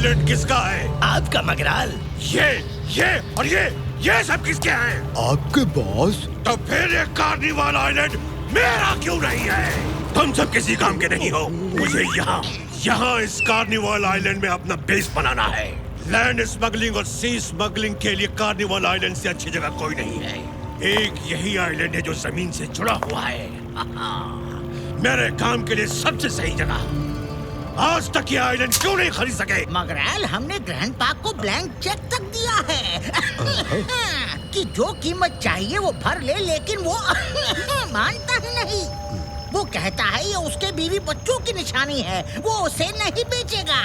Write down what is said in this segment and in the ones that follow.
Island किसका है? आपका मगराल। ये और ये सब किसके हैं? आपके बॉस। तो फिर ये कार्निवल आइलैंड मेरा क्यों नहीं है? तुम सब किसी काम के नहीं हो। मुझे यहाँ इस कार्निवल आइलैंड में अपना बेस बनाना है। लैंड स्मगलिंग और सी स्मगलिंग के लिए कार्निवल आइलैंड से अच्छी जगह कोई नहीं है। एक यही आइलैंड है जो जमीन से जुड़ा हुआ है। मेरे काम के लिए सबसे सही जगह। आज तक ये आइलैंड क्यों नहीं खरीद सके? मगरैल, हमने ग्रैंडपा को ब्लैंक चेक तक दिया है कि जो कीमत चाहिए वो भर ले, लेकिन वो मानता ही नहीं। वो कहता है ये उसके बीवी बच्चों की निशानी है, वो उसे नहीं बेचेगा।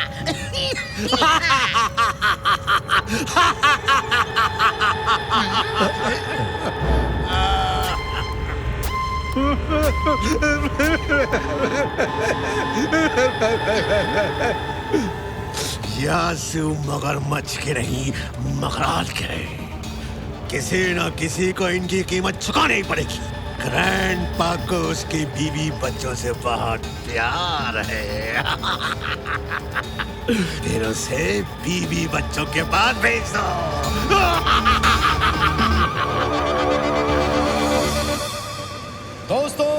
यासु मगरमच्छ के नहीं, मगराल के। किसी न किसी को इनकी कीमत चुकानी ही पड़ेगी। ग्रैंडपा को उसकी बीवी बच्चों से बहुत प्यार है। फिर उसे बीवी बच्चों के पास भेज दो। दोस्तों,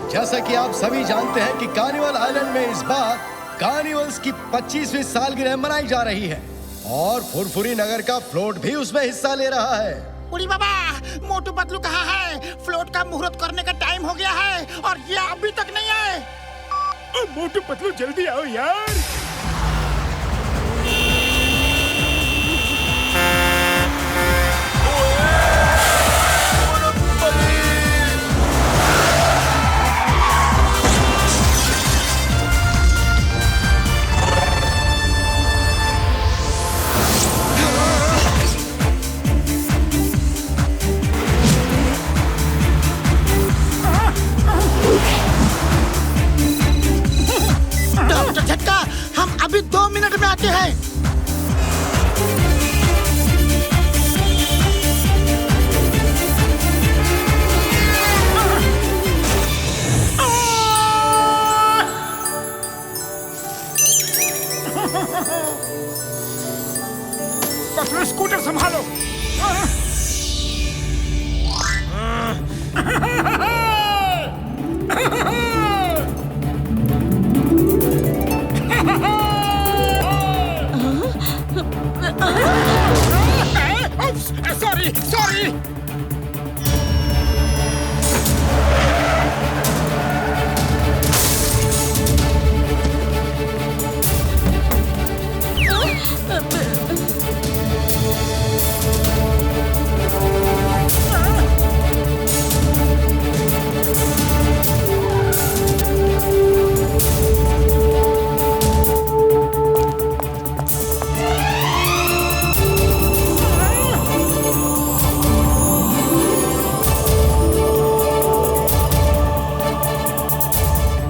जैसा कि आप सभी जानते हैं कि कार्निवल आइलैंड में इस बार कार्निवल्स की 25वीं सालगिरह मनाई जा रही है और फुरफुरी नगर का फ्लोट भी उसमें हिस्सा ले रहा है। उड़ी बाबा, मोटू पतलू कहाँ है? फ्लोट का मुहूर्त करने का टाइम हो गया है और ये अभी तक नहीं आए। मोटू पतलू जल्दी आओ यार। डॉक्टर झटका, हम अभी 2 मिनट में आते हैं। पतलू स्कूटर संभालो। सॉरी।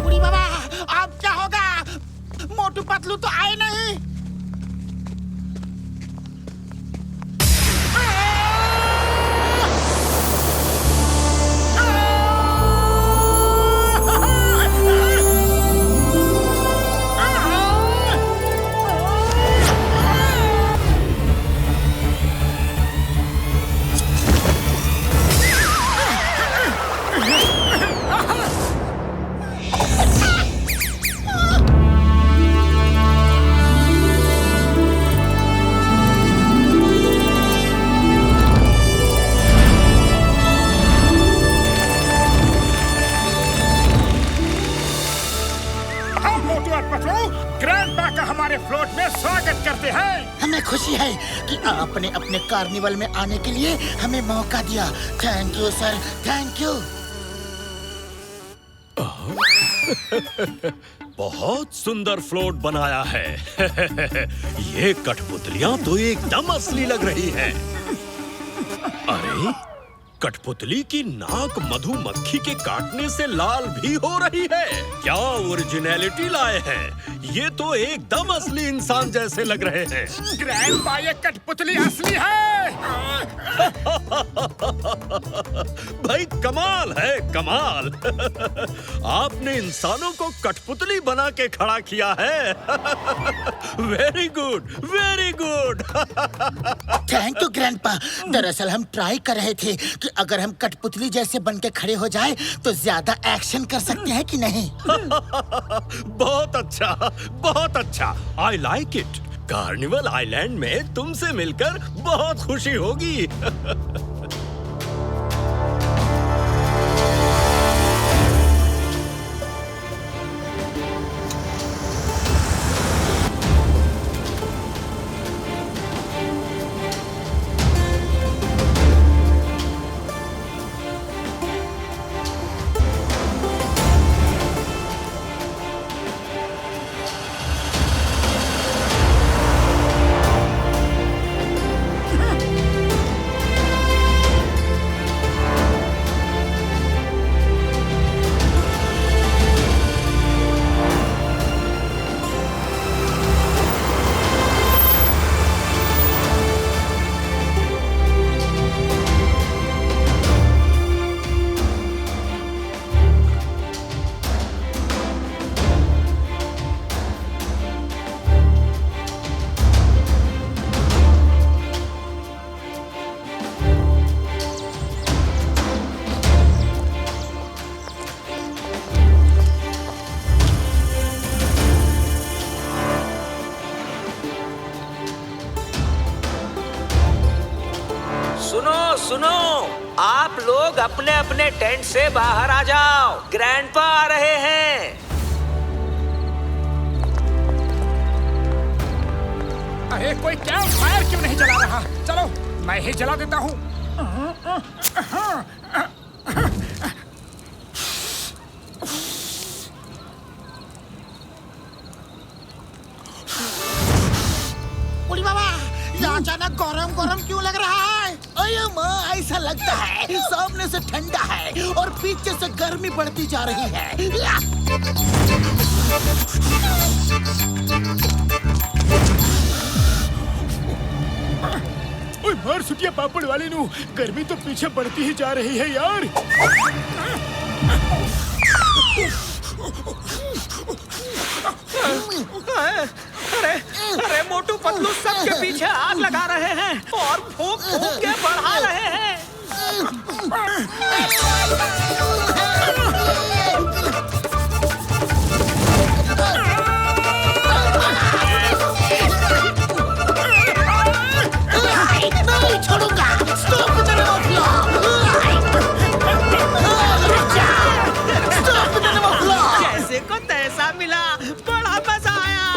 उड़ी बाबा, अब क्या होगा? मोटू पतलू तो आए नहीं। ग्रैंडपा का हमारे फ्लोट में स्वागत करते हैं। हमें खुशी है कि आपने अपने कार्निवल में आने के लिए हमें मौका दिया। Thank you sir, thank you. बहुत सुंदर फ्लोट बनाया है। ये कठपुतलियां तो एकदम असली लग रही हैं। अरे, कठपुतली की नाक मधुमक्खी के काटने से लाल भी हो रही है। क्या ओरिजिनलिटी लाए हैं? ये तो एकदम असली इंसान जैसे लग रहे हैं। ग्रैंडपा, ये कठपुतली असली है। भाई कमाल है कमाल। आपने इंसानों को कठपुतली बना के खड़ा किया है। Very good very good. Thank you grandpa. दरअसल हम ट्राई कर रहे थे कि अगर हम कठपुतली जैसे बन के खड़े हो जाए तो ज्यादा एक्शन कर सकते हैं कि नहीं। बहुत अच्छा। I like it. Carnival island में तुमसे मिलकर बहुत खुशी होगी। सुनो, आप लोग अपने अपने टेंट से बाहर आ जाओ। ग्रैंडपा आ रहे हैं। अरे कोई कैंप फायर क्यों नहीं जला रहा? चलो मैं ही जला देता हूँ। बुढ़ी बाबा, ये अचानक गरम गरम क्यों लग रहा है? अरे माँ, ऐसा लगता है सामने से ठंडा है और पीछे से गर्मी बढ़ती जा रही है। ओए मार सुटिया पापड़ वाले नू, गर्मी तो पीछे बढ़ती ही जा रही है यार। अरे मोटू पतलू सबके पीछे आग लगा रहे हैं और फूंक फूंक के बढ़ा रहे हैं। नहीं छोड़ूंगा। Stop the name of law. Stop the name of law. जैसे को तैसा मिला, बड़ा मजा आया।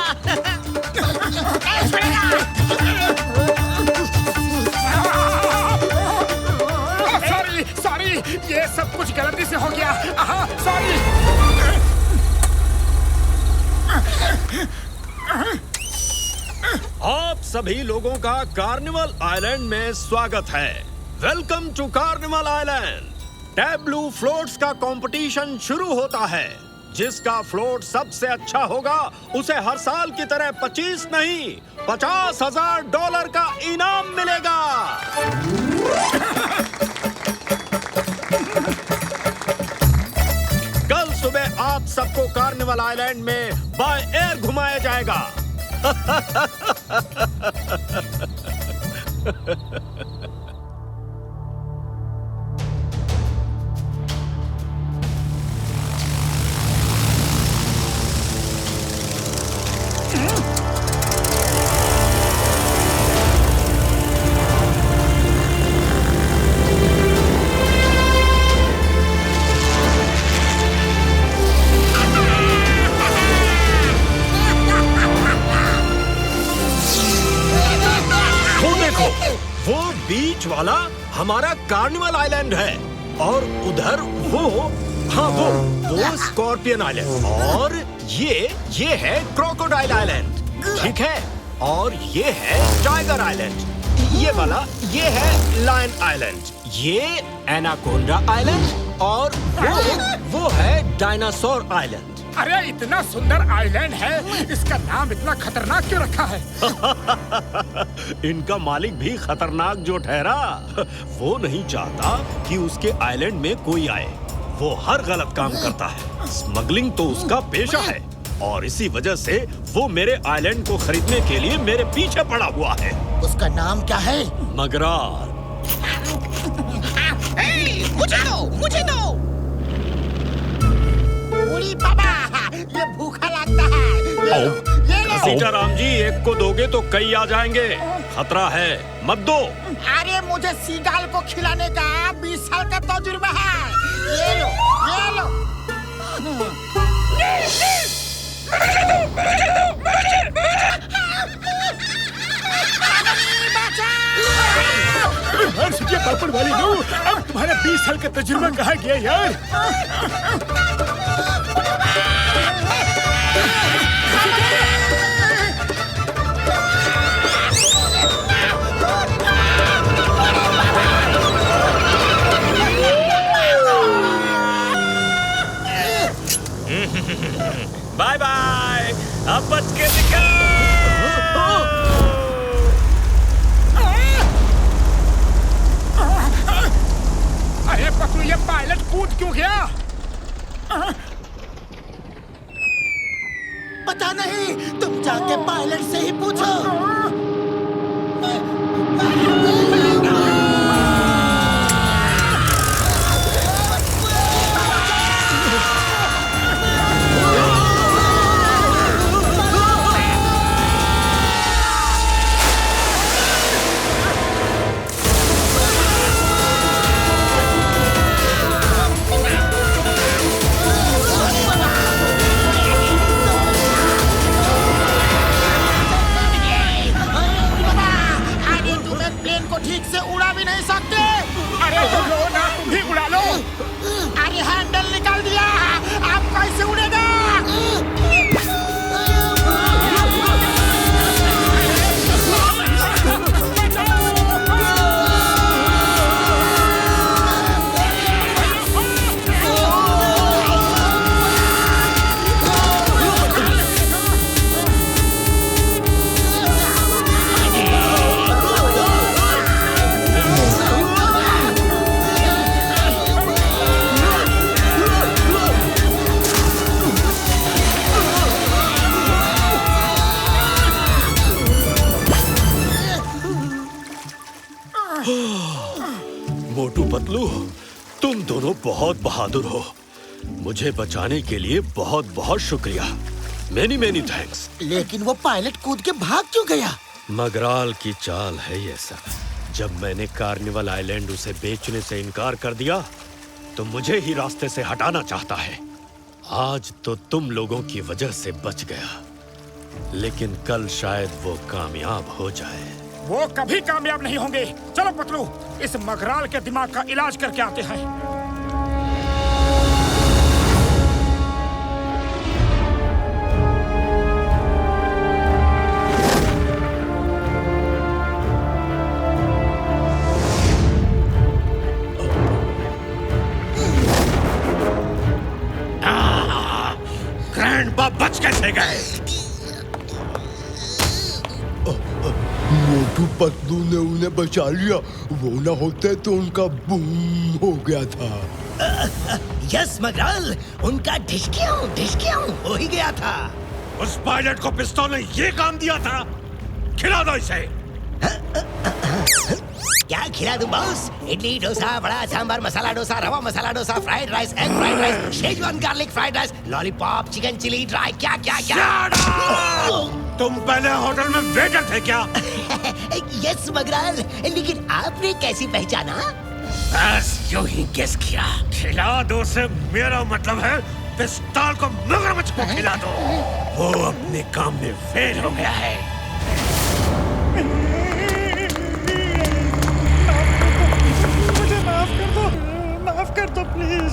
सॉरी, ये सब कुछ गलती से हो गया। सॉरी। आप सभी लोगों का कार्निवल आइलैंड में स्वागत है। Welcome to carnival island. Tableau floats का कंपटीशन शुरू होता है। जिसका फ्लोट सबसे अच्छा होगा उसे हर साल की तरह 25 नहीं $50,000 का इनाम मिलेगा। कल सुबह आप सबको कार्निवल आइलैंड में बाय एयर घुमाया जाएगा। वो बीच वाला हमारा कार्निवल आइलैंड है और उधर वो स्कॉर्पियन आइलैंड और ये है क्रोकोडाइल आइलैंड, ठीक है? और ये है टाइगर आइलैंड। ये है लायन आइलैंड, ये एनाकोंडा आइलैंड और वो है डायनासोर आइलैंड। अरे इतना सुंदर आइलैंड है, इसका नाम इतना खतरनाक क्यों रखा है? इनका मालिक भी खतरनाक जो ठहरा, वो नहीं चाहता कि उसके आइलैंड में कोई आए। वो हर गलत काम करता है। स्मगलिंग तो उसका पेशा है और इसी वजह से वो मेरे आइलैंड को खरीदने के लिए मेरे पीछे पड़ा हुआ है। उसका नाम क्या है? मगराल। मुझे दो, मुझे दो। उड़ी बाबा, ये भूखा लगता है। ये लो, ये लो। सीताराम जी, एक को दोगे तो कई आ जाएंगे। खतरा है, मत दो। अरे मुझे सीगाल को खिलाने का 20 साल का तजुर्बा है। ये लो, ये लो। ये पापड़ वाली लो, अब तुम्हारा 20 साल का तजुर्बा कहाँ गया यार? बाय बाय, अब बच के दिखा। अरे पकड़ो, ये पायलट कूद क्यों गया? पता नहीं, तुम जाके पायलट से ही पूछो। ठीक से उड़ा भी नहीं सकते। अरे तुम लोग ना, तुम भी उड़ा लो। अरे हैंडल निकाल दिया, आप कैसे उड़ेगा? मोटू पतलू, तुम दोनों बहुत बहादुर हो। मुझे बचाने के लिए बहुत बहुत शुक्रिया। Many many thanks. लेकिन वो पायलट कूद के भाग क्यों गया? मगराल की चाल है ये सब। जब मैंने कार्निवल आइलैंड उसे बेचने से इनकार कर दिया तो मुझे ही रास्ते से हटाना चाहता है। आज तो तुम लोगों की वजह से बच गया, लेकिन कल शायद वो कामयाब हो जाए। वो कभी कामयाब नहीं होंगे। चलो पतलू, इस मगराल के दिमाग का इलाज करके आते हैं। ग्रैंडपा बच कैसे गए? मोटू पतलू ने उन्हें बचा लिया। वो ना होते तो उनका बूम हो गया था। यस मगराल, उनका ढिशक्यां हो ही गया था। उस पायलट को पिस्तौल ने ये काम दिया था। खिला दो इसे। क्या खिला दूं बॉस? इडली, डोसा, बड़ा, sambar, masala dosa, rava masala dosa, fried rice, egg fried rice, Schezwan garlic fried rice, lollipop, chicken chilli dry, क्या क्या क्या। तुम पहले होटल में वेटर थे क्या? यस मगराल, लेकिन आपने कैसी पहचाना? बस यूं ही गेस किया। खिला दो से मेरा मतलब है पिस्तौल को मगरमच्छ को खिला दो। वो अपने काम में फेल हो गया है। मुझे माफ कर दो प्लीज।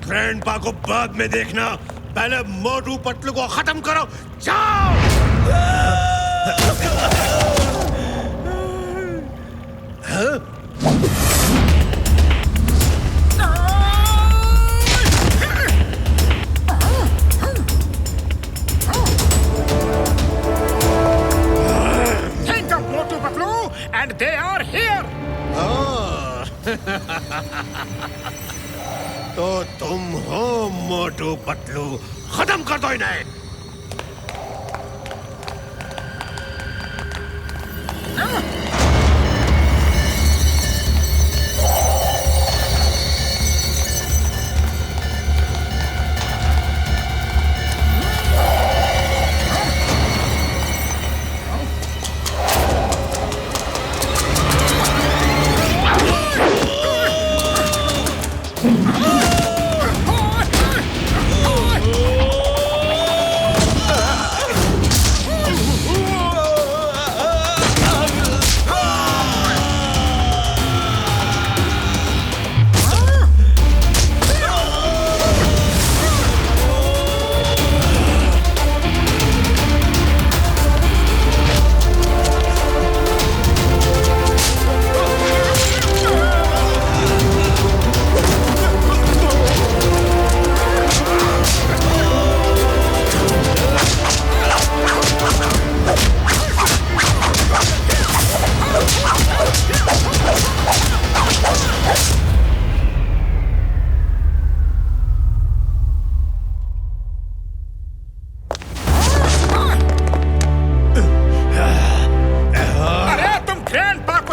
ग्रैंडपा को बाद में देखना, पहले मोटू पतलू को खत्म करो। जाओ। Think of Motu Patlu, and they are here. तो तुम हो मोटू पतलू, खत्म कर दो इन्हें।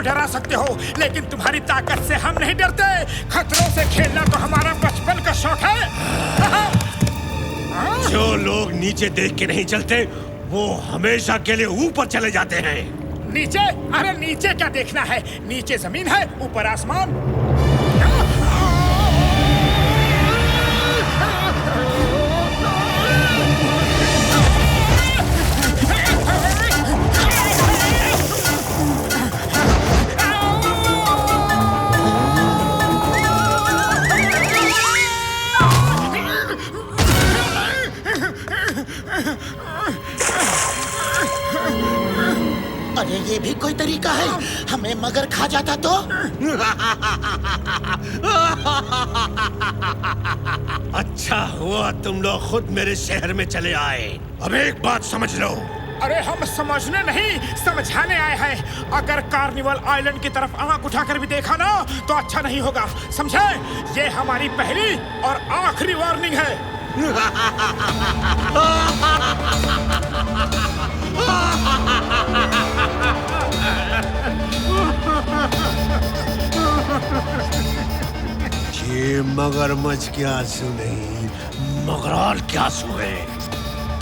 डरा सकते हो, लेकिन तुम्हारी ताकत से हम नहीं डरते। खतरों से खेलना तो हमारा बचपन का शौक है। जो लोग नीचे देख के नहीं चलते, वो हमेशा के लिए ऊपर चले जाते हैं। नीचे? अरे नीचे क्या देखना है? नीचे जमीन है, ऊपर आसमान। अरे ये भी कोई तरीका है? हमें मगर खा जाता तो? अच्छा हुआ तुम लोग खुद मेरे शहर में चले आए। अब एक बात समझ लो। अरे हम समझने नहीं, समझाने आए हैं। अगर कार्निवल आइलैंड की तरफ आंख उठाकर भी देखा ना तो अच्छा नहीं होगा, समझे? ये हमारी पहली और आखिरी वार्निंग है। ये मगरमच्छ के आंसू नहीं, मगराल के आंसू है।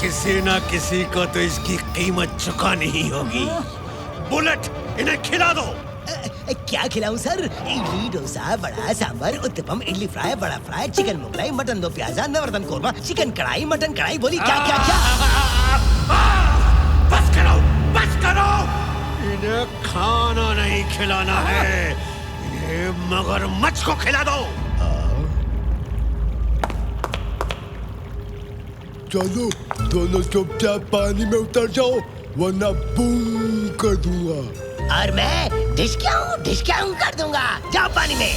किसी ना किसी को तो इसकी कीमत चुकानी ही होगी। बुलेट, इन्हें खिला दो। क्या खिलाऊं सर? इडली, डोसा, वड़ा, सांभर, उत्तपम, इडली फ्राई, बड़ा फ्राई, चिकन मुगलाई, मटन दो प्याजा, नवरत्न कोरमा, चिकन कढ़ाई, मटन कढ़ाई, बोली क्या क्या क्या? बस करो, बस करो। इन्हें खाना नहीं खिलाना है, इन्हें मगरमच्छ को खिला दो। चलो दोनों चुपचाप पानी में उतर जाओ, वरना बूम कर दूंगा। और मैं ढिशक्याऊं कर दूंगा। जाओ पानी में।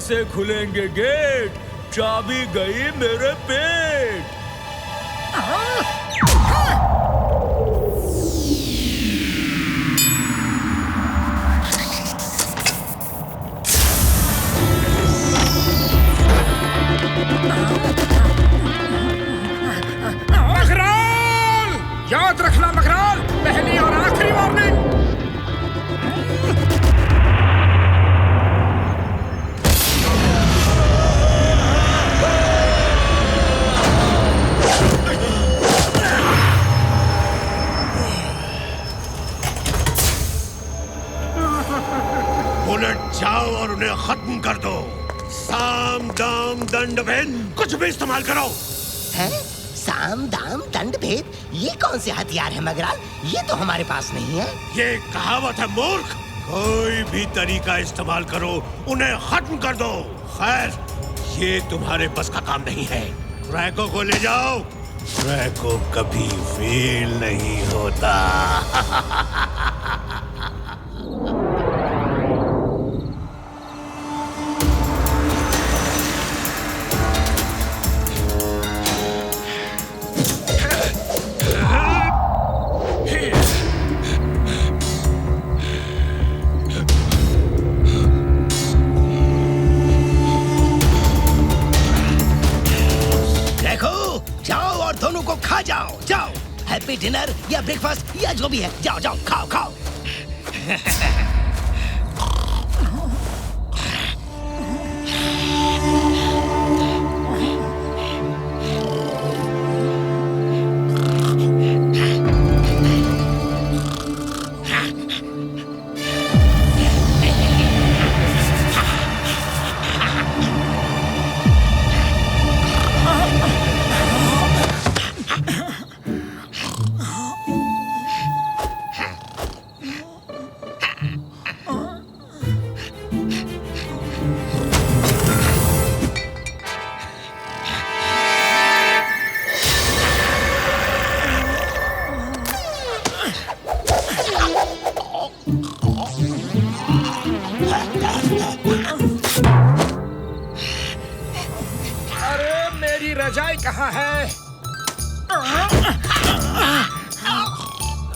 कैसे खुलेंगे गेट? चाबी गई मेरे पेट। मखराल! याद रखना मखराल, पहली और आखिरी वार्निंग। बुलेट जाओ और उन्हें खत्म कर दो। साम दाम दंड भेद कुछ भी इस्तेमाल करो। हैं? साम दाम दंड भेद, ये कौन से हथियार है मगराल? ये तो हमारे पास नहीं है। ये कहावत है मूर्ख। कोई भी तरीका इस्तेमाल करो, उन्हें खत्म कर दो। खैर, ये तुम्हारे बस का काम नहीं है। क्रैको को ले जाओ। क्रैको कभी फेल नहीं होता। जाओ और दोनों को खा जाओ। जाओ, हैप्पी डिनर या ब्रेकफास्ट या जो भी है, जाओ जाओ खाओ खाओ। रजाई कहाँ है?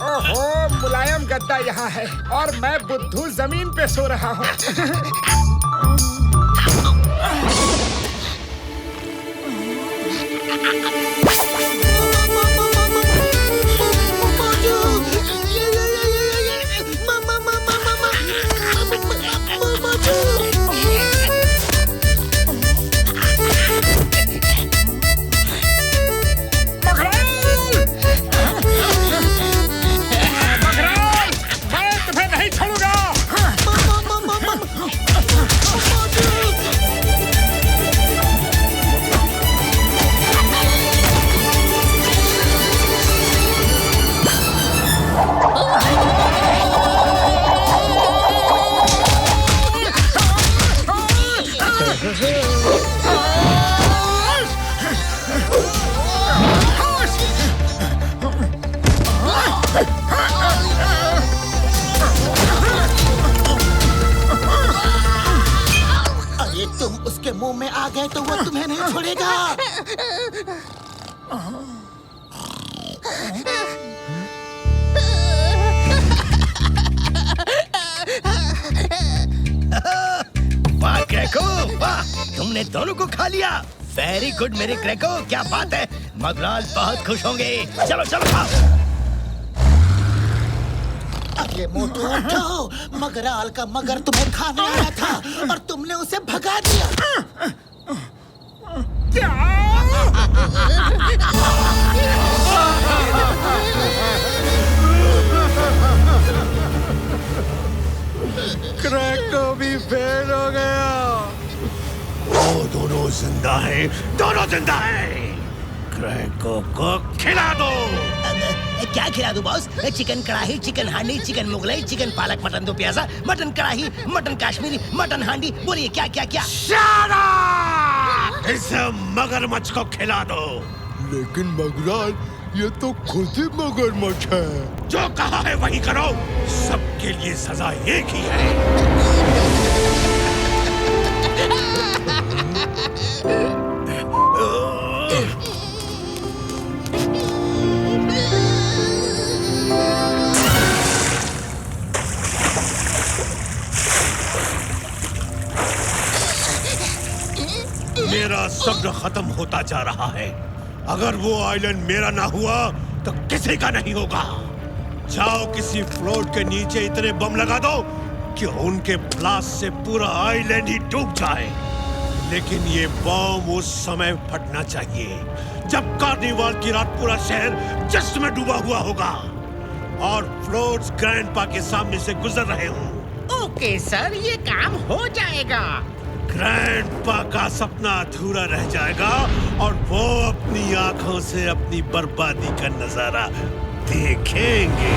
ओहो, मुलायम गद्दा यहाँ है और मैं बुद्धू जमीन पे सो रहा हूँ। तुम उसके मुंह में आ गए तो वो तुम्हें नहीं छोड़ेगा। वाह क्रैको, वाह, तुमने दोनों को खा लिया। वेरी गुड मेरे क्रैको, क्या बात है। मगराल बहुत खुश होंगे। चलो चलो खाओ। अरे मोटू उठो, मगराल का मगर तुम्हें खाने आया था और तुमने उसे भगा दिया। क्रैको भी फेल हो गया। वो दोनों जिंदा है, दोनों जिंदा है। क्रैको को खिला दो। क्या खिला दूं बॉस? चिकन कढ़ाई, चिकन हांडी, चिकन मुगलाई, चिकन पालक मटन दो प्याजा, मटन कढ़ाई, मटन काश्मीरी, मटन हांडी। बोलिए क्या क्या क्या? इसे मगरमच्छ को खिला दो। लेकिन मगराल, ये तो खुद ही मगरमच्छ है। जो कहा है वही करो। सबके लिए सजा एक ही है। मेरा सब्र खत्म होता जा रहा है। अगर वो आइलैंड मेरा ना हुआ तो किसी का नहीं होगा। जाओ किसी फ्लोट के नीचे इतने बम लगा दो कि उनके ब्लास्ट से पूरा आइलैंड ही डूब जाए। लेकिन ये बम उस समय फटना चाहिए जब कार्निवाल की रात पूरा शहर जश्न में डूबा हुआ होगा और फ्लोट्स ग्रैंडपा के सामने से गुजर रहे हों। ओके सर, ये काम हो जाएगा। ग्रैंडपा का सपना अधूरा रह जाएगा और वो अपनी आंखों से अपनी बर्बादी का नजारा देखेंगे।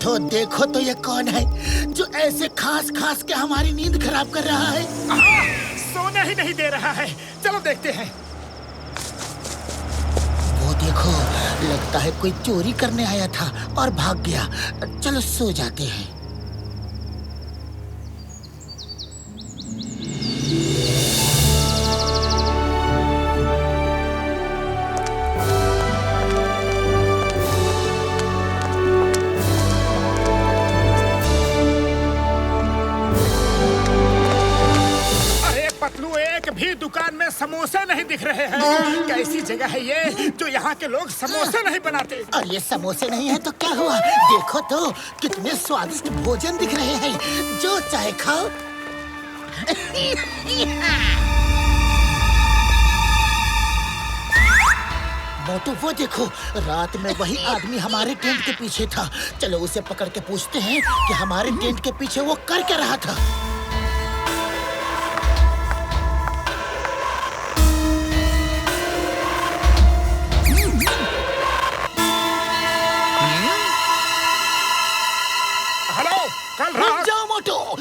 तो देखो तो ये कौन है जो ऐसे खास खास के हमारी नींद खराब कर रहा है। सोने ही नहीं दे रहा है। चलो देखते हैं। वो देखो, लगता है कोई चोरी करने आया था और भाग गया। चलो सो जाते हैं। भी दुकान में समोसे नहीं दिख रहे हैं। कैसी जगह है ये जो यहाँ के लोग समोसे नहीं बनाते। और ये समोसे नहीं है तो क्या हुआ? देखो तो कितने स्वादिष्ट भोजन दिख रहे हैं। जो चाहे खाओ। मोटू वो देखो, रात में वही आदमी हमारे टेंट के पीछे था। चलो उसे पकड़ के पूछते हैं कि हमारे टेंट के पीछे वो कर क्या रहा था।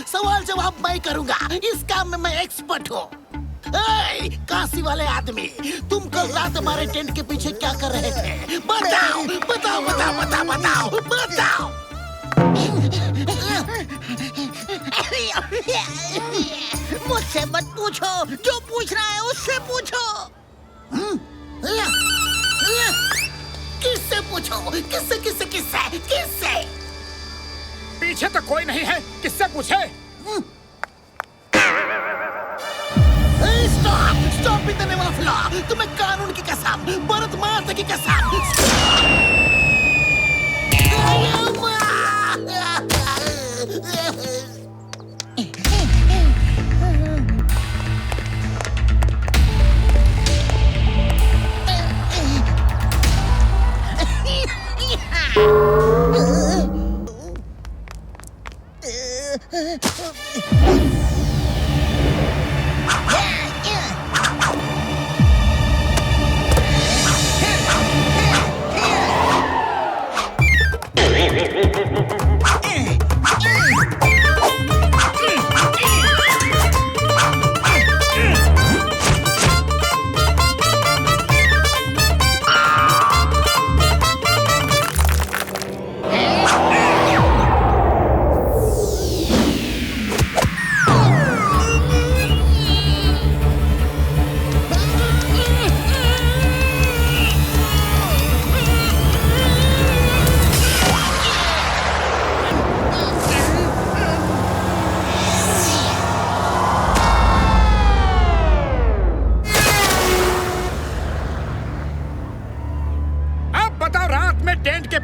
सवाल जवाब मैं करूंगा। इस काम में मैं एक्सपर्ट हूँ। काशी वाले आदमी, तुम कल रात हमारे टेंट के पीछे क्या कर रहे थे? बताओ बताओ बताओ बताओ बताओ बताओ। मुझसे मत पूछो, जो पूछ रहा है उससे पूछो। किससे पूछो? किससे किससे किससे किससे? पीछे तो कोई नहीं है, किससे पूछे? Stop stop in the name of law. तुम्हें कानून की कसम, भरत माता की कसम।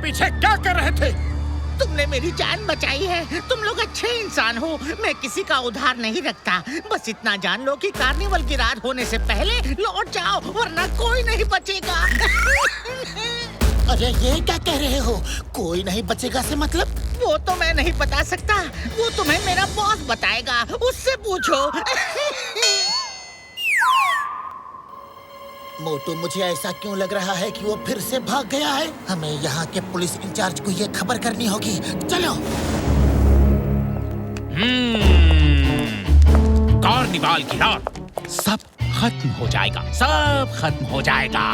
पीछे क्या कर रहे थे? तुमने मेरी जान बचाई है। तुम लोग अच्छे इंसान हो। मैं किसी का उधार नहीं रखता। बस इतना जान लो कि कार्निवल की रात होने से पहले लौट जाओ, वरना कोई नहीं बचेगा। अरे ये क्या कह रहे हो? कोई नहीं बचेगा से मतलब? वो तो मैं नहीं बता सकता। वो तुम्हें मेरा बॉस बताएगा, उससे पूछो। मोटू, मुझे ऐसा क्यों लग रहा है कि वो फिर से भाग गया है? हमें यहाँ के पुलिस इंचार्ज को ये खबर करनी होगी। चलो। कार्निवाल की रात सब खत्म हो जाएगा, सब खत्म हो जाएगा।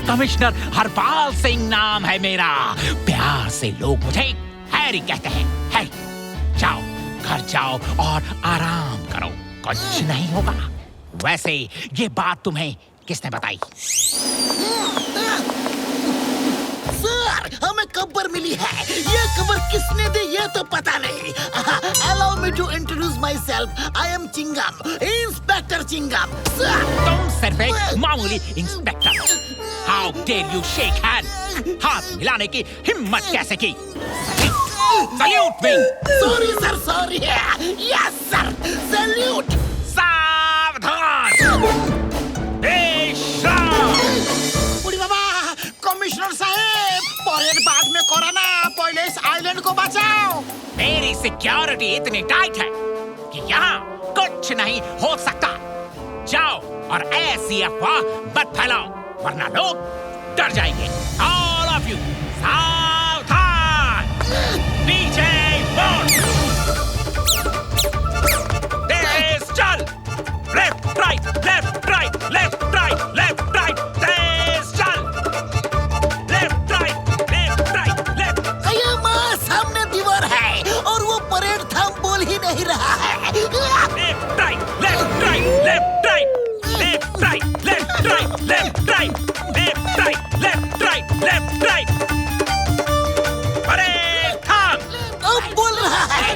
कमिश्नर हरपाल सिंह नाम है मेरा। प्यार से लोग मुझे हैरी कहते हैं। हैरी, जाओ घर जाओ और आराम करो, कुछ नहीं होगा। वैसे ये बात तुम्हें किसने बताई? सर, हमें खबर मिली है। ये खबर किसने दी ये तो पता नहीं। Allow me to introduce myself. I am Chingam, inspector Chingam. Sir, तुम सिर्फ एक मामूली inspector. How dare you shake hand? हाथ मिलाने की हिम्मत कैसे की? Salute me! Sorry sir, sorry. Yes sir, salute. सावधान! बुढ़ी बाबा, कमिश्नर साहब, परेड बाद में करो ना, पहले इस आइलैंड को बचाओ। मेरी सिक्योरिटी इतनी टाइट है कि यहाँ कुछ नहीं हो सकता। जाओ और ऐसी अफवाह मत फैलाओ, वरना लोग डर जाएंगे। All of you, सावधान! नीचे बोर्ड! तेज चल! Left, right, left, right, left, right, left, right, तेज चल! Left, right, left, right, left. अये माँ, सामने दीवार है और वो परेड थम बोल ही नहीं रहा है। Left, right, left, right, left, right, left, right, left, right, left, right, left, right, left, right, left, right. Parade थम! अब बोल रहा है।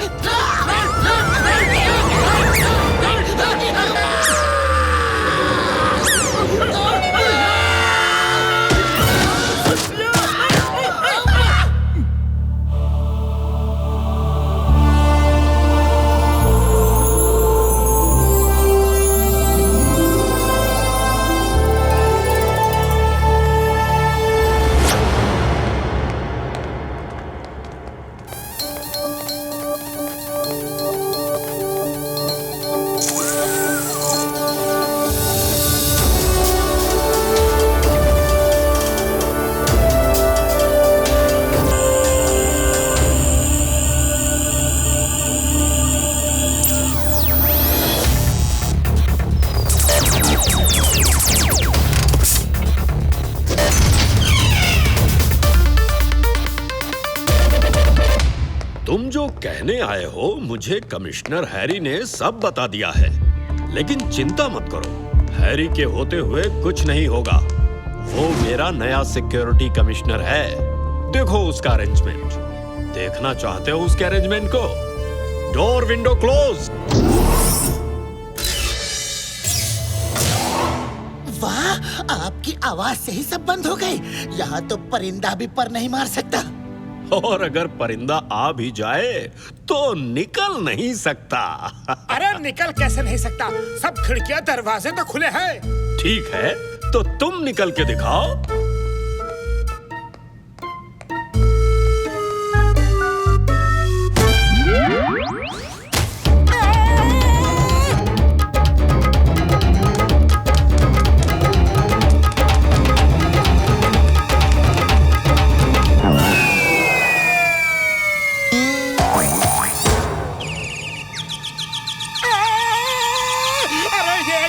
तुम जो कहने आए हो मुझे कमिश्नर हैरी ने सब बता दिया है, लेकिन चिंता मत करो, हैरी के होते हुए कुछ नहीं होगा। वो मेरा नया सिक्योरिटी कमिश्नर है। देखो उसका अरेंजमेंट। देखना चाहते हो उसके अरेंजमेंट को? Door window close. वाह, आपकी आवाज से ही सब बंद हो गई। यहाँ तो परिंदा भी पर नहीं मार सकता। और अगर परिंदा आ भी जाए तो निकल नहीं सकता। अरे निकल कैसे नहीं सकता? सब खिड़कियां दरवाजे तो खुले हैं। ठीक है, तो तुम निकल के दिखाओ।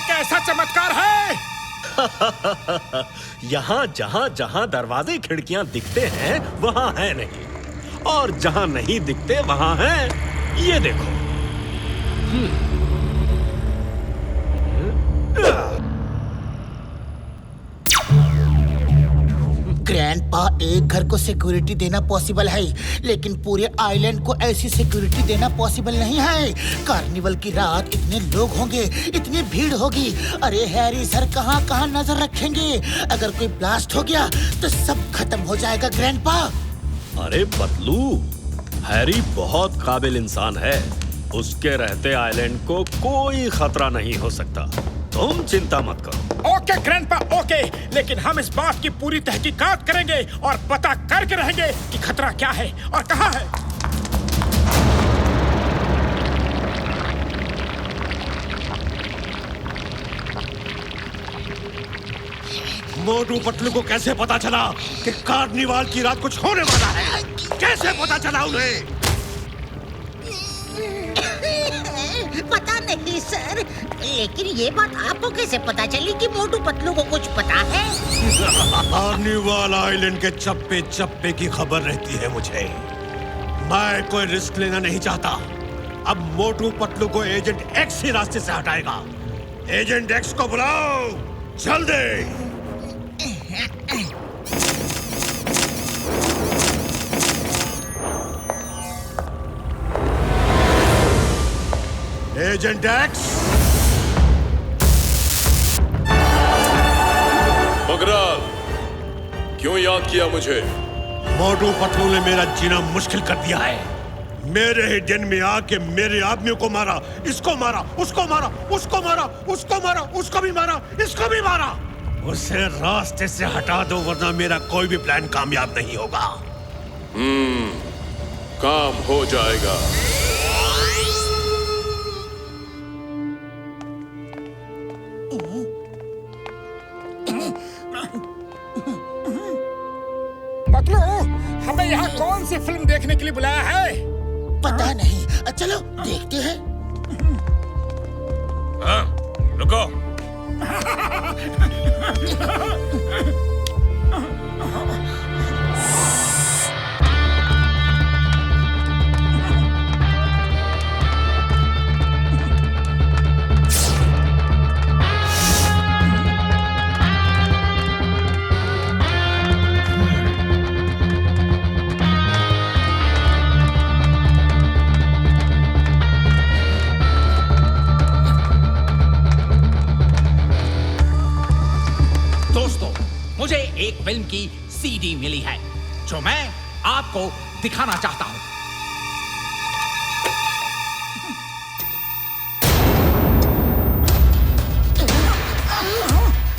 कैसा चमत्कार है? यहाँ जहाँ जहाँ दरवाजे खिड़कियाँ दिखते हैं वहाँ है नहीं, और जहाँ नहीं दिखते वहाँ है। ये देखो। ग्रैंडपा, एक घर को सिक्योरिटी देना पॉसिबल है, लेकिन पूरे आइलैंड को ऐसी सिक्योरिटी देना पॉसिबल नहीं है। कार्निवल की रात इतने लोग होंगे, इतनी भीड़ होगी। अरे हैरी सर कहाँ कहाँ नजर रखेंगे? अगर कोई ब्लास्ट हो गया तो सब खत्म हो जाएगा ग्रैंडपा। अरे पतलू, हैरी बहुत काबिल इंसान है। उसके रहते आइलैंड को कोई खतरा नहीं हो सकता। तुम चिंता मत करो। ओके ग्रैंडपा, ओके, लेकिन हम इस बात की पूरी तहकीकात करेंगे और पता करके रहेंगे कि खतरा क्या है और कहाँ है। मोटू पतलू को कैसे पता चला कि कार्निवाल की रात कुछ होने वाला है? कैसे पता चला उन्हें? पता नहीं सर, लेकिन ये बात आपको कैसे पता चली कि मोटू पतलू को कुछ पता है? कार्निवाल आइलैंड के चप्पे चप्पे की खबर रहती है मुझे। मैं कोई रिस्क लेना नहीं चाहता। अब मोटू पतलू को एजेंट एक्स ही रास्ते से हटाएगा। एजेंट एक्स को बुलाओ जल्दी। Agent x. बगराल, क्यों याद किया मुझे? मोटू पतलू ने मेरा जीना मुश्किल कर दिया है। मेरे ही दिन में आके मेरे आदमियों को मारा, इसको मारा, उसको मारा, उसको मारा, उसको मारा, उसको भी मारा, इसको भी मारा। उसे रास्ते से हटा दो वरना मेरा कोई भी प्लान कामयाब नहीं होगा। काम हो जाएगा। पतलू, हमें यहाँ कौन सी फिल्म देखने के लिए बुलाया है? पता नहीं, चलो देखते हैं। हाँ, रुको। मुझे एक फिल्म की सीडी मिली है जो मैं आपको दिखाना चाहता हूं।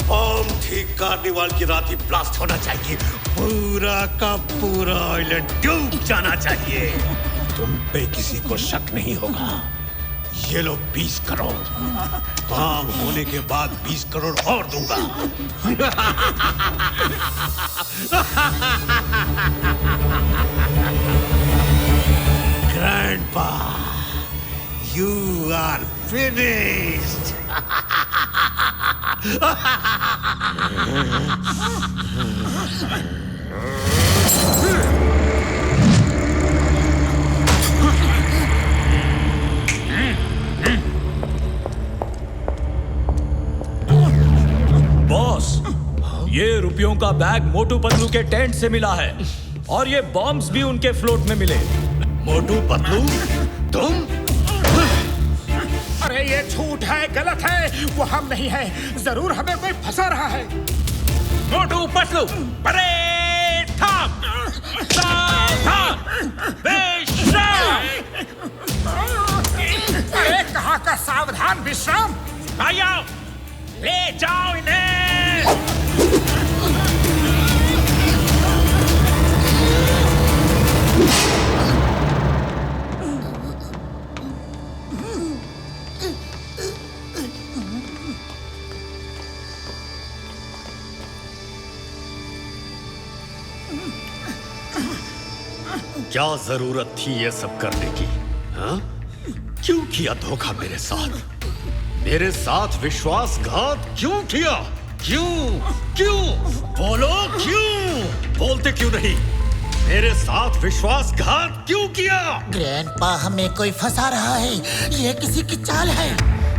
बम ठीक कार्निवाल की रात ही ब्लास्ट होना चाहिए। पूरा का पूरा आइलैंड डूब जाना चाहिए। तुम पे किसी को शक नहीं होगा। ये लो 20 करोड़। काम होने के बाद 20 करोड़ और दूंगा। Grandpa, you are finished. Boss, ये रुपयों का बैग मोटू पतलू के टेंट से मिला है और ये बॉम्ब्स भी उनके फ्लोट में मिले। मोटू पतलू, तुम? अरे ये झूठ है, गलत है। वो हम नहीं है। जरूर हमें कोई फंसा रहा है। मोटू पतलू, परेड ठाम, सावधान, विश्राम। अरे कहाँ का सावधान विश्राम? आया, ले जाओ इन्हें। क्या जरूरत थी ये सब करने की? हाँ? क्यों किया धोखा मेरे साथ? मेरे साथ विश्वासघात क्यों किया? क्यों? बोलो क्यों? बोलते क्यों नहीं? मेरे साथ विश्वासघात क्यों किया? ग्रैंडपा, हमें कोई फंसा रहा है। ये किसी की चाल है।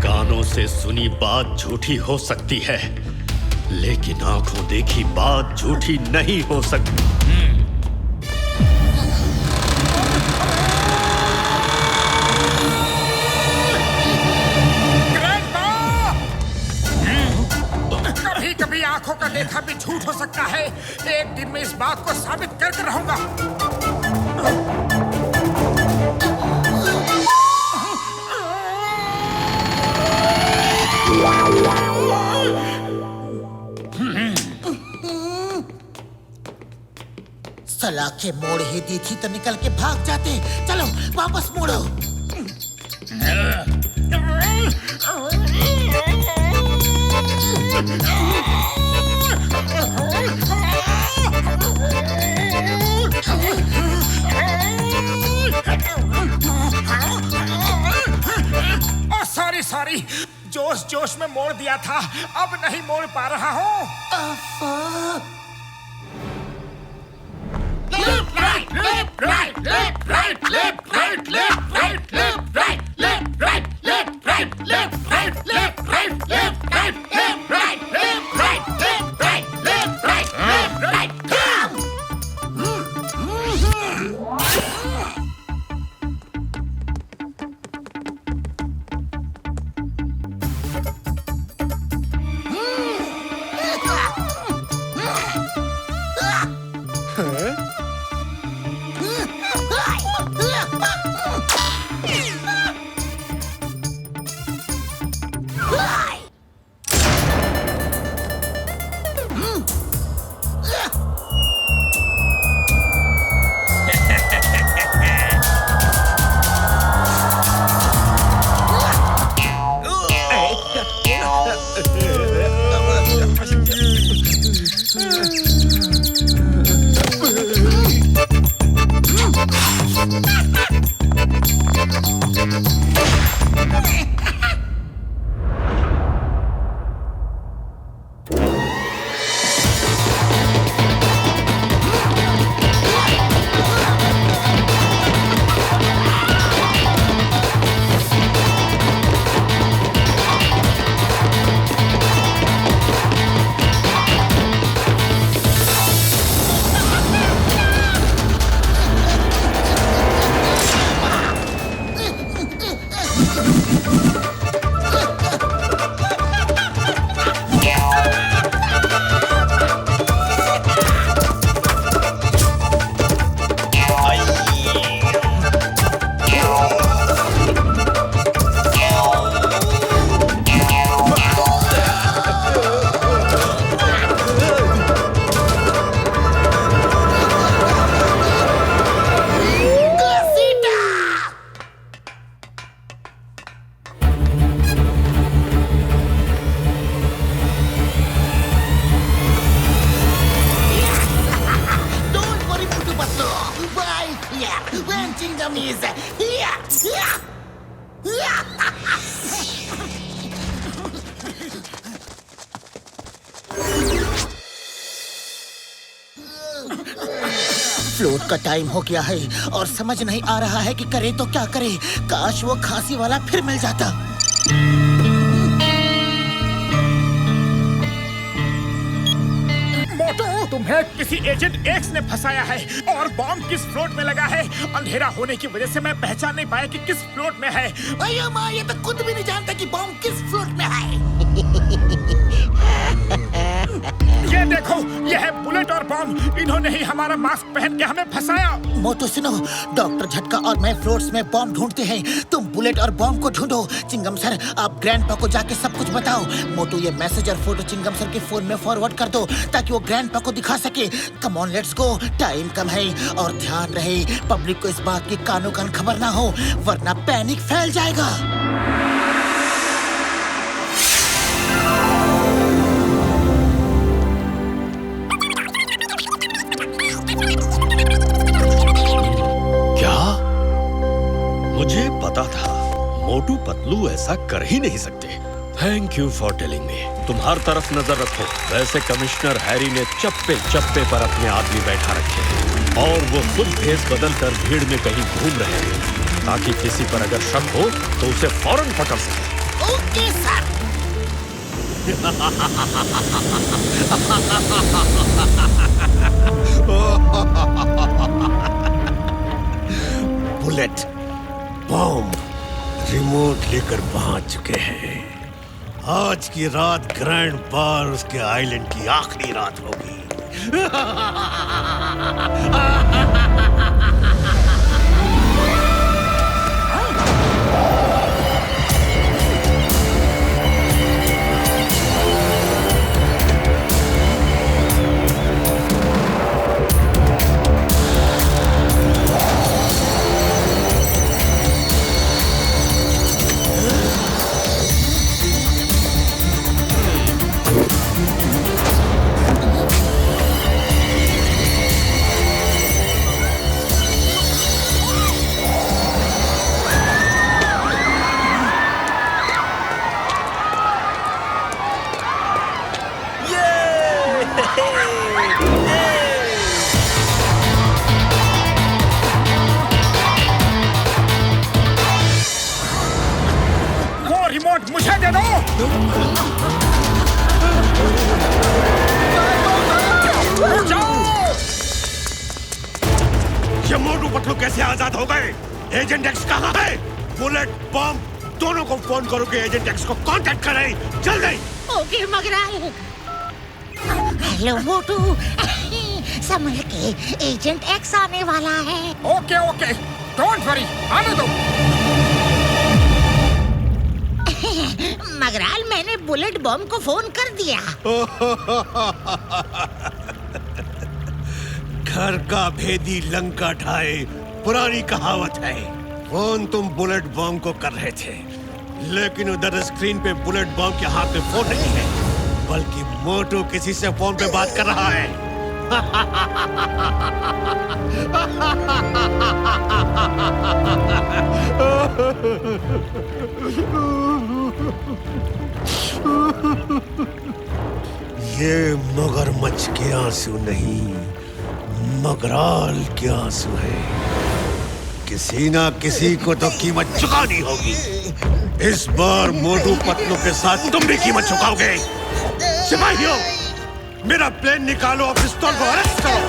कानों से सुनी बात झूठी हो सकती है, लेकिन आंखों देखी बात झूठी नहीं हो सकती। कभी कभी आंखों का देखा भी झूठ हो सकता है। एक दिन मैं इस बात को साबित करके रहूंगा। सलाखें मोड़ ही दी थी तो निकल के भाग जाते। चलो वापस मोड़ो। सॉरी, जोश जोश में मोड़ दिया था, अब नहीं मोड़ पा रहा हूँ। Left, right, left, right, left, right, left, right, left, right, left, right, left, right, left, right, left, right, left, right, left, right, left, right, left, right, left, right, left, right, left, right, come! Float का time हो गया है और समझ नहीं आ रहा है कि करे तो क्या करे। काश वो खांसी वाला फिर मिल जाता। मोटू, तुम्हें किसी एजेंट एक्स ने फंसाया है और बॉम्ब किस फ्लोट में लगा है। अंधेरा होने की वजह से मैं पहचान नहीं पाया कि किस फ्लोट में है। अయ్యో माँ, ये तो खुद भी नहीं जानता कि बॉम्ब किस फ्लोट में है। ये देखो, ये है बुलेट और बॉम्ब। इन्होंने ही हमारा मास्क पहन के हमें फंसाया। मोटू सुनो, डॉक्टर झटका और मैं फ्लोट्स में बॉम्ब ढूंढते हैं। तुम बुलेट और बॉम्ब को ढूंढो। चिंगम सर, आप ग्रैंडपा को जाके सब कुछ बताओ। मोटू, ये मैसेज और फोटो चिंगम सर के फोन में फॉरवर्ड कर दो ताकि वो ग्रैंडपा को दिखा सके। Come on, let's go. Time कम है और ध्यान रहे पब्लिक को इस बात की कानो कान खबर ना हो, वरना पैनिक फैल जाएगा। मुझे पता था मोटू पतलू ऐसा कर ही नहीं सकते। Thank you for telling me. तुम हर तरफ नजर रखो। वैसे कमिश्नर हैरी ने चप्पे चप्पे पर अपने आदमी बैठा रखे हैं और वो खुद भेस बदल कर भीड़ में कहीं घूम रहे हैं ताकि किसी पर अगर शक हो तो उसे फौरन पकड़ सके। Okay sir. Bullet bomb remote लेकर पहुंच चुके हैं। आज की रात ग्रैंड बार उसके आइलैंड की आखिरी रात होगी। वो रिमोट मुझे दे दो। ये मोटू पतलू कैसे आजाद हो गए? एजेंट एक्स कहाँ है? बुलेट बॉम्ब दोनों को फोन करो कि एजेंट एक्स को कांटेक्ट करें जल्दी। ओके मगराल। हेलो मोटू, संभल के, एजेंट एक्स आने वाला है। ओके ओके, डोंट वरी, आने दो। मगराल, मैंने बुलेट बॉम्ब को फोन कर दिया। घर का भेदी लंका ढाए, पुरानी कहावत है। फोन तुम बुलेट बॉम्ब को कर रहे थे, लेकिन उधर स्क्रीन पे बुलेट बॉम्ब के हाथ में फोन नहीं है, बल्कि मोटू किसी से फोन पे बात कर रहा है। ये मगरमच्छ के आंसू नहीं, मगराल के आंसू है। किसी ना किसी को तो कीमत चुकानी होगी। इस बार मोटू पतलू के साथ तुम भी कीमत चुकाओगे। सिपाहियों, मेरा प्लेन निकालो और पिस्तौल को अरेस्ट करो।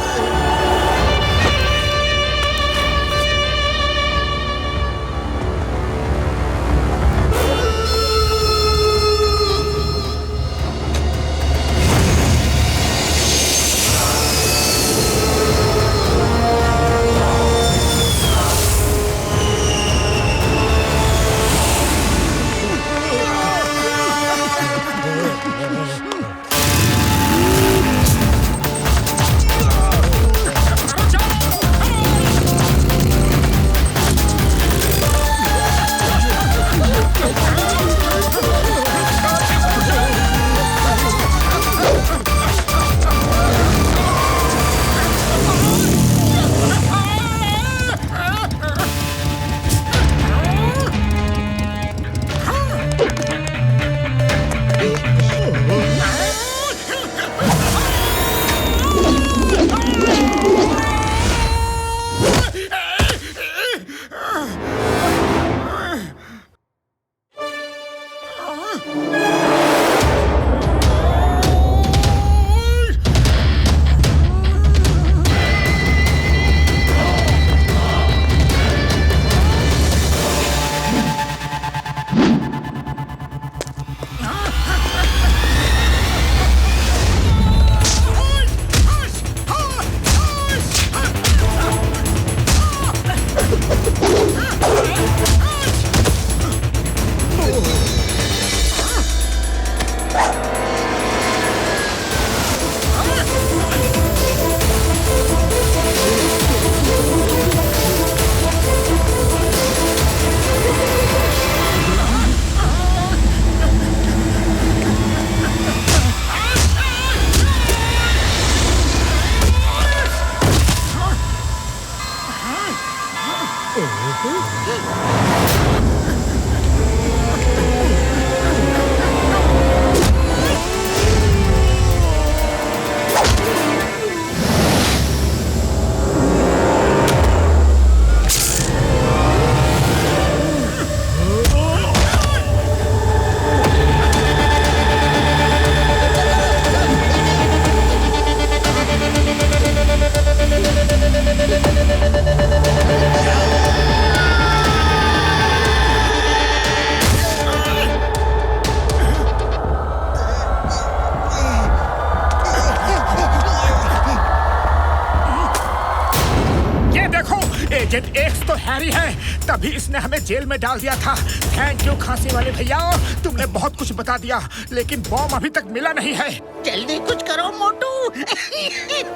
एजेंट एक्स तो हैरी है, तभी इसने हमें जेल में डाल दिया था। थैंक यू खांसी वाले भैया, तुमने बहुत कुछ बता दिया, लेकिन बॉम्ब अभी तक मिला नहीं है। जल्दी कुछ करो मोटू,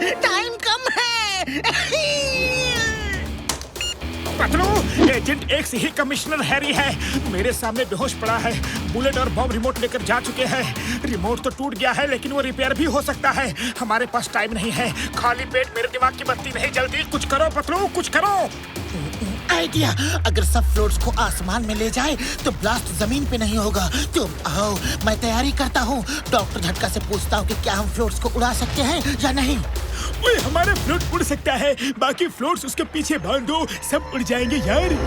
टाइम कम है। पतलू, एजेंट एक्स ही कमिश्नर हैरी है, मेरे सामने बेहोश पड़ा है। बुलेट और बॉम्ब रिमोट लेकर जा चुके हैं। रिमोट तो टूट गया है, लेकिन वो रिपेयर भी हो सकता है। हमारे पास टाइम नहीं है, खाली पेट मेरे दिमाग की बत्ती नहीं जल्दी कुछ करो पतलू, कुछ करो। आइडिया, अगर सब फ्लोट्स को आसमान में ले जाए तो ब्लास्ट जमीन पे नहीं होगा। तुम आओ, मैं तैयारी करता हूँ। डॉक्टर झटका से पूछता हूँ कि क्या हम फ्लोट्स को उड़ा सकते हैं या नहीं। ओए, हमारा फ्लोट उड़ सकता है, बाकी फ्लोट्स उसके पीछे बांध दो, सब उड़ जाएंगे यार।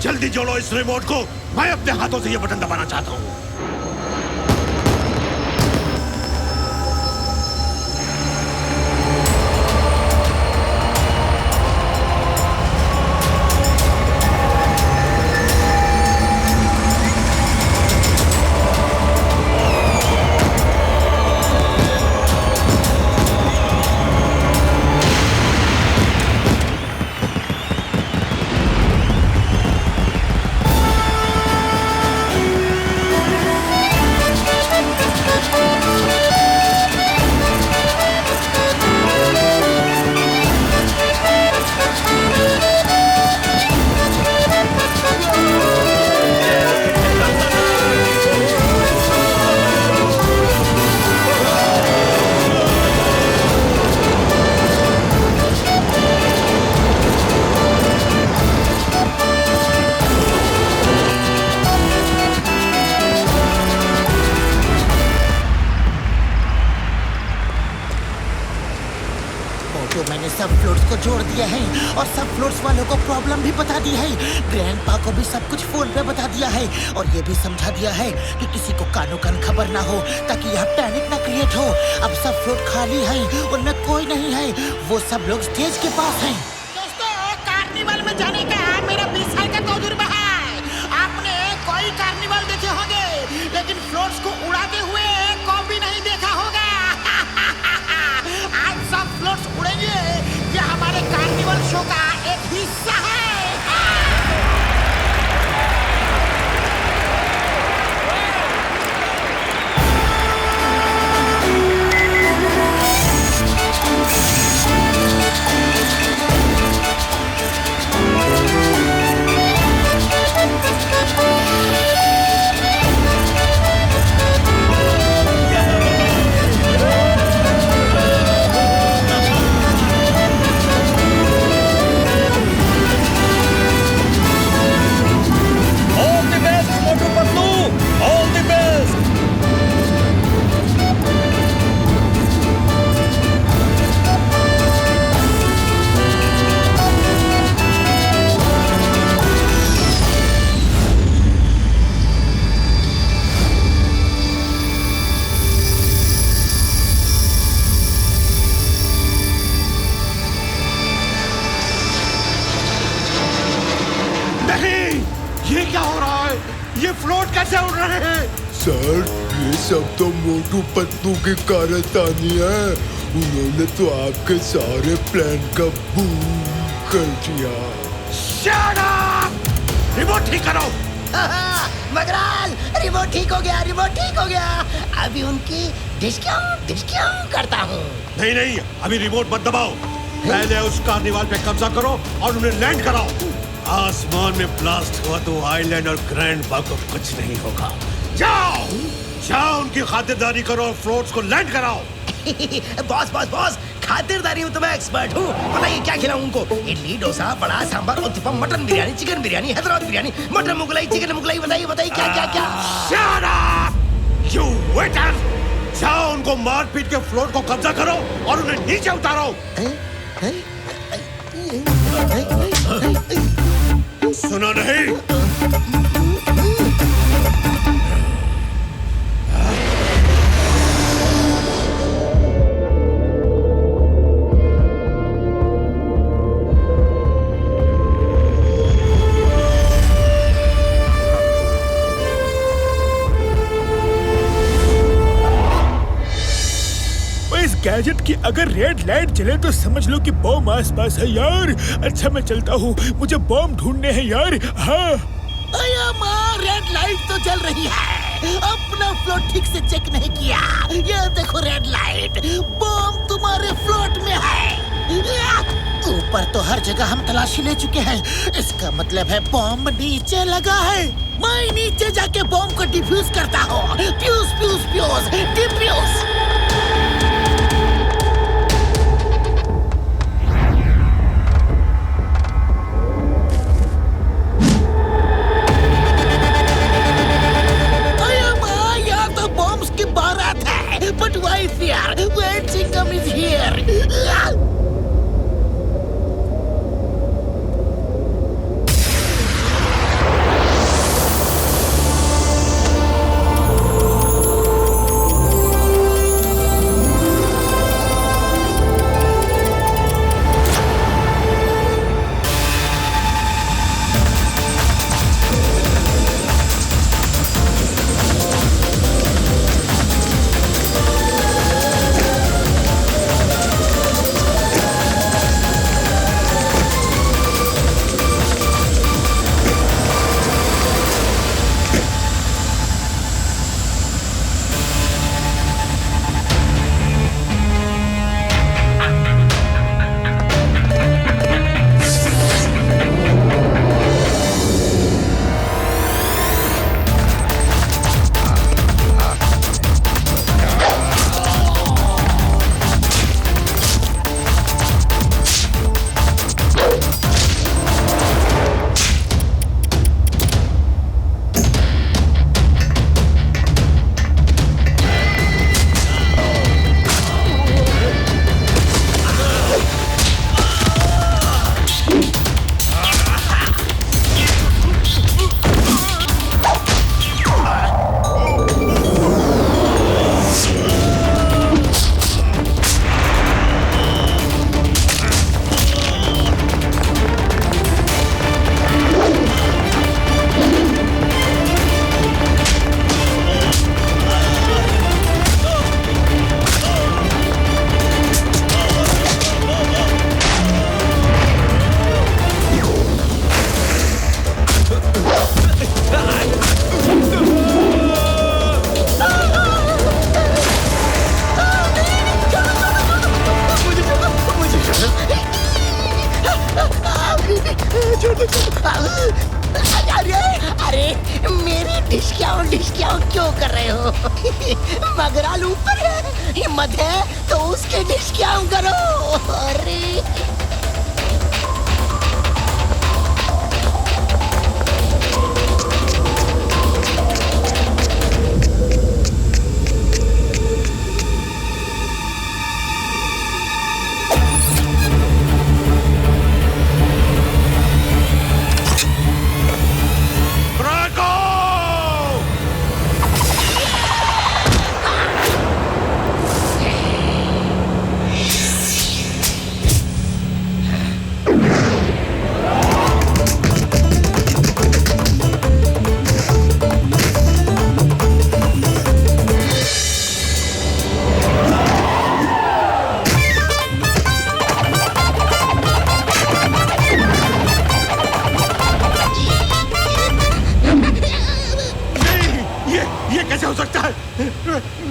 जल्दी जोड़ो इस रिमोट को, मैं अपने हाथों से ये बटन दबाना चाहता हूँ। मैंने सब फ्लोट्स को जोड़ दिया है और सब फ्लोट्स वालों को प्रॉब्लम भी बता दी है। ग्रैंडपा को भी सब कुछ फोन पे बता दिया है और ये भी समझा दिया है कि किसी को कानो कान खबर ना हो, ताकि यहाँ पैनिक ना क्रिएट हो। अब सब फ्लोट खाली है, उनमें कोई नहीं है, वो सब लोग स्टेज के पास हैं। दोस्तों, कार्निवल में जाने का मेरा 20 साल का तजुर्बा है। आपने कोई कार्निवल देखे होंगे, लेकिन फ्लोट्स को उड़ाते हुए कभी नहीं देखा होगा। आज सब फ्लोट्स उड़ेंगे, ये हमारे कार्निवल शो का एक हिस्सा है। ये क्या हो रहा है? ये फ्लोट कैसे उड़ रहे हैं? सर, ये सब तो मोटू पतलू की कारस्तानी है। उन्होंने तो आपके सारे प्लान का बूम कर दिया। Shut up! रिमोट ठीक करो। मगराल, रिमोट ठीक हो गया, रिमोट ठीक हो गया। अभी उनकी डिस्क्यों करता हूँ। नहीं नहीं, अभी रिमोट मत दबाओ। पहले उस कार्निवाल पे कब्जा करो और उन्हें लैंड कराओ। आसमान में ब्लास्ट हुआ तो आइलैंड और ग्रैंडपा को कुछ नहीं होगा। जाओ जाओ, उनकी खातिरदारी करो और फ्लोट्स को लैंड कराओ। बॉस, खातिरदारी में तो मैं एक्सपर्ट हूँ। बताइए क्या खिलाऊं उनको? इडली, डोसा, बड़ा, sambar, uttapam, mutton biryani, chicken biryani, Hyderabad biryani, mutton Mughlai, chicken Mughlai, बताइए क्या? Shut up! You waiter! जाओ उनको मार पीट के फ्लोट को कब्जा करो और उन्हें नीचे उतारो। सुना नहीं? साजन कि अगर रेड लाइट जले तो समझ लो कि बॉम्ब आसपास है यार। अच्छा मैं चलता हूँ, मुझे बॉम्ब ढूंढने हैं यार। हाँ अया माँ, रेड लाइट तो जल रही है। अपना फ्लोट ठीक से चेक नहीं किया। ये देखो रेड लाइट, बॉम्ब तुम्हारे फ्लोट में है। ऊपर तो हर जगह हम तलाशी ले चुके हैं, इसका मतलब है बॉम्ब नीचे लगा है। मैं नीचे जाके बॉम्ब को डिफ्यूज करता हूँ। Fuse fuse fuse defuse. But why fear when Chingam is here? अरे मेरी डिस्काउंट क्यों कर रहे हो? मगराल ऊपर है, हिम्मत है तो उसके डिस्काउंट करो। अरे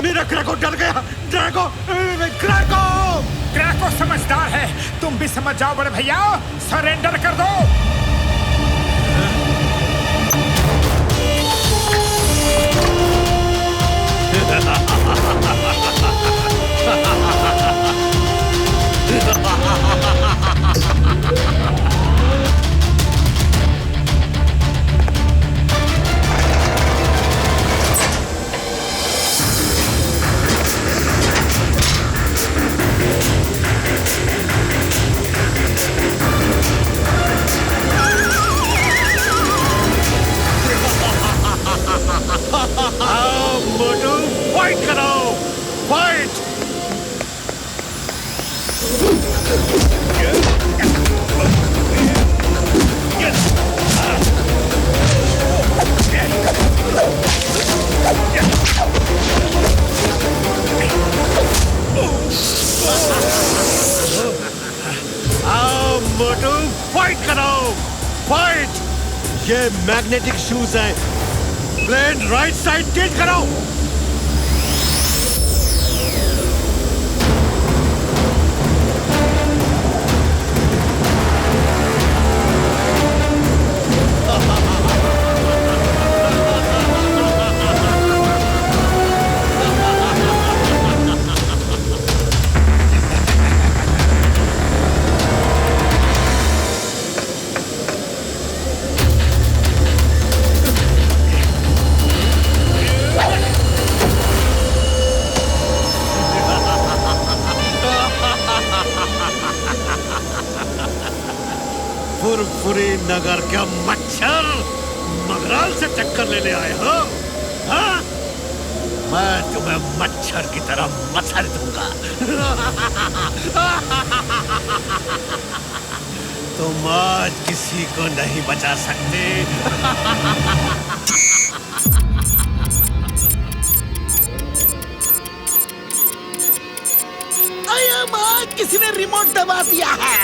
मेरा क्रैको डर गया। क्रैको समझदार है, तुम भी समझ जाओ बड़े भैया, सरेंडर कर दो। ये मैग्नेटिक शूज हैं। प्लेन राइट साइड टिल्ट कराओ। फुरफुरी नगर का मच्छर मगराल से टक्कर लेने आए हो? हाँ? मैं तुम्हें मच्छर की तरह मच्छर दूंगा। तुम आज किसी को नहीं बचा सकते। अरे माँ, किसी ने रिमोट दबा दिया है।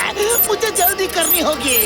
मुझे जल्दी करनी होगी।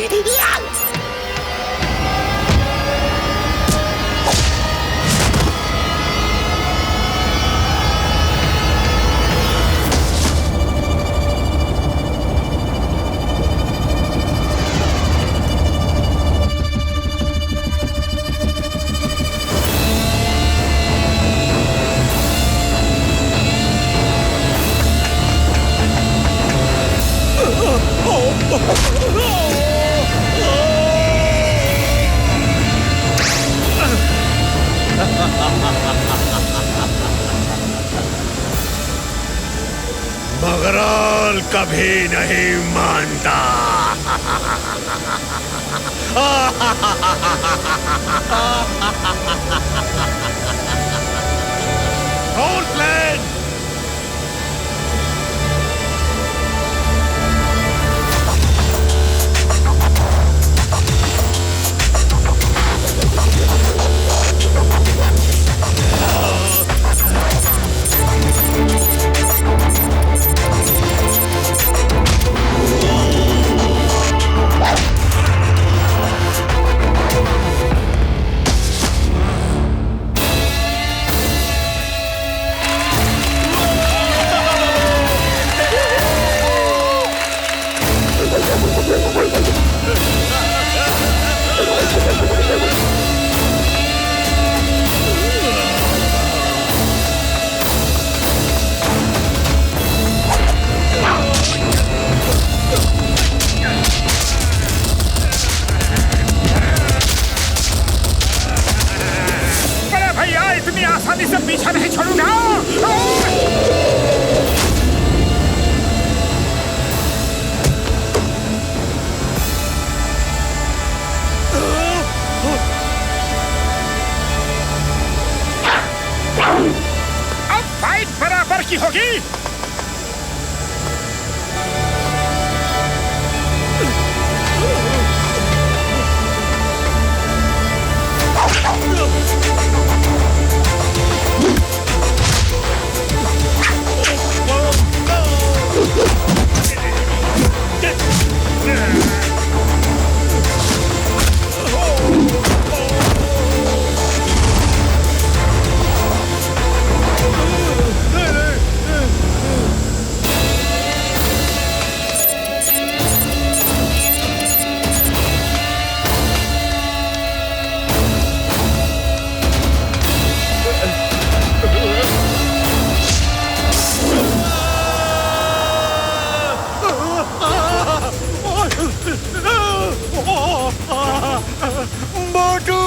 मगराल कभी नहीं मानता। रोल प्लेन। इतनी आसानी से पीछा नहीं छोड़ूंगा। अब फाइट बराबर की होगी। मोटू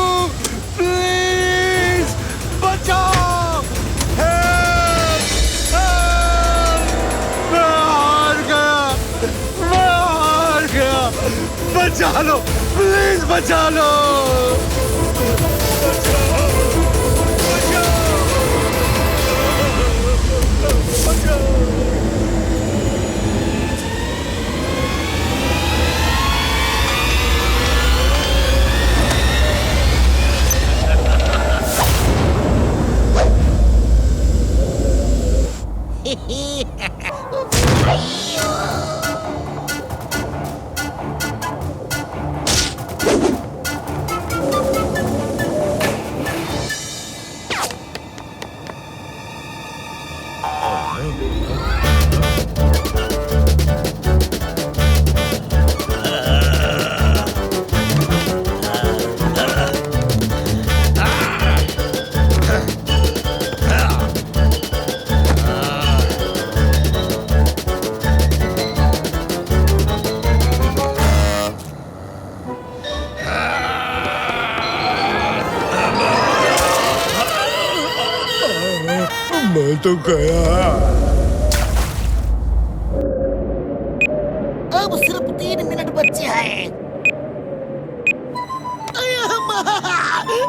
प्लीज बचाओ। मैं हार गया। बचा लो प्लीज, बचा लो। मैं तो गया। अब सिर्फ 3 मिनट बचे हैं।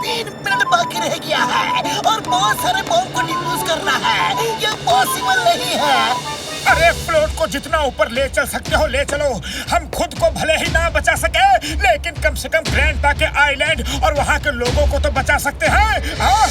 3 मिनट बाकी रह गया है और बहुत सारे बॉम्ब को डिफ्यूज करना है। ये पॉसिबल नहीं है। अरे फ्लोट को जितना ऊपर ले चल सकते हो ले चलो। हम खुद को भले ही ना बचा सके, लेकिन कम से कम ग्रैंडपा के आइलैंड और वहाँ के लोगों को तो बचा सकते हैं। हाँ?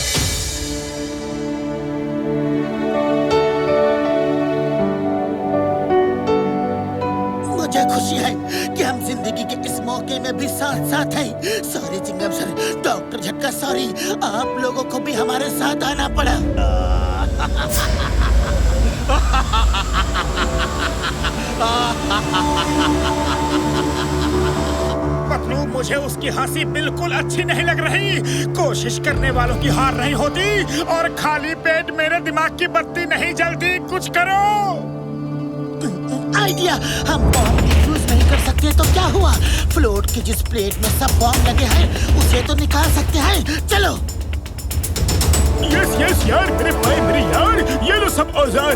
मुझे खुशी है कि हम जिंदगी के इस मौके में भी साथ साथ हैं। सॉरी चिंगम सर, डॉक्टर झटका सॉरी, आप लोगों को भी हमारे साथ आना पड़ा। पतलू, मुझे उसकी हंसी बिल्कुल अच्छी नहीं लग रही। कोशिश करने वालों की हार नहीं होती और खाली पेट मेरे दिमाग की बत्ती नहीं जलती। कुछ करो। आइडिया, हम बॉम्ब डिफ्यूज नहीं कर सकते तो क्या हुआ? फ्लोट की जिस प्लेट में सब बॉम्ब लगे हैं उसे तो निकाल सकते हैं। चलो। यस यार, मेरे भाई मेरे यार, ये लो सब औजार।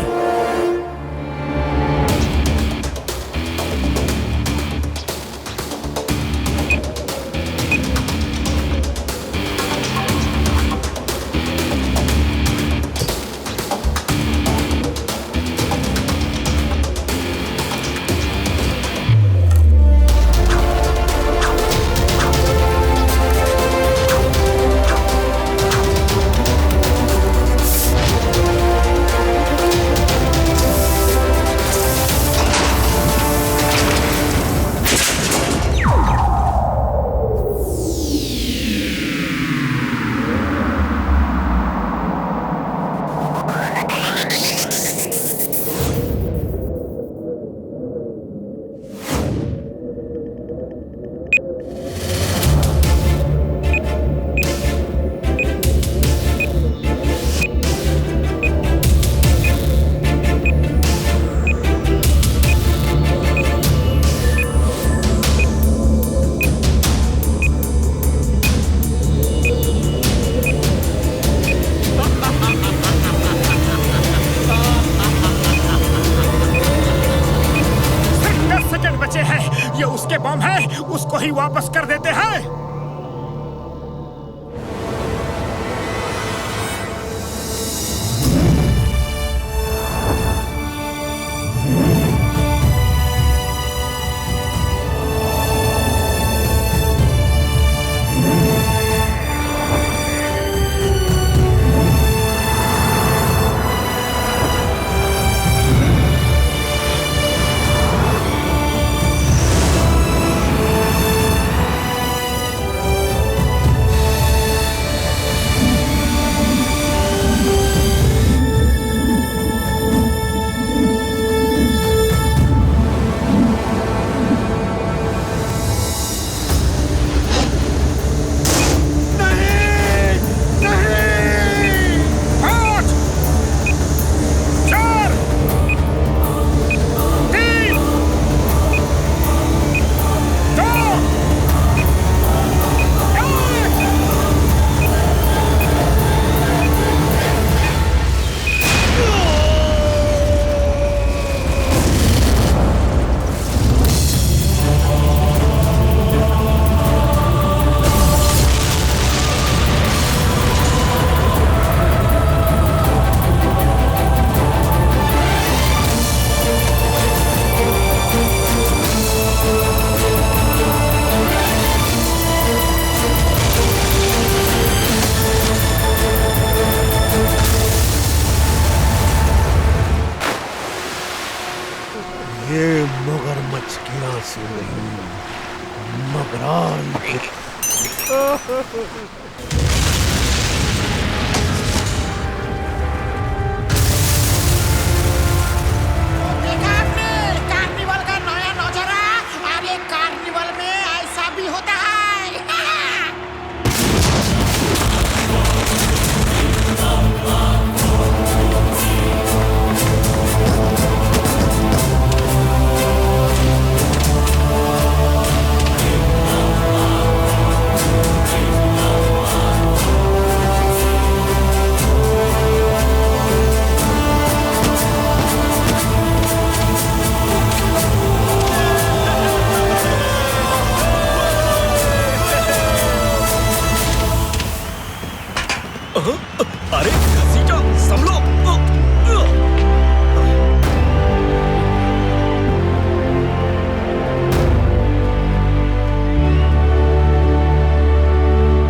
उसको ही वापस कर देते हैं। ये मगरमच्छ की आंसू नहीं, मगरान कार्निवल का नया नजारा। अरे कार्निवल में ऐसा भी होता है। अरे घसीटा संभलो।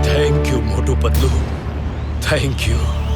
Thank you Motu Patlu, thank you.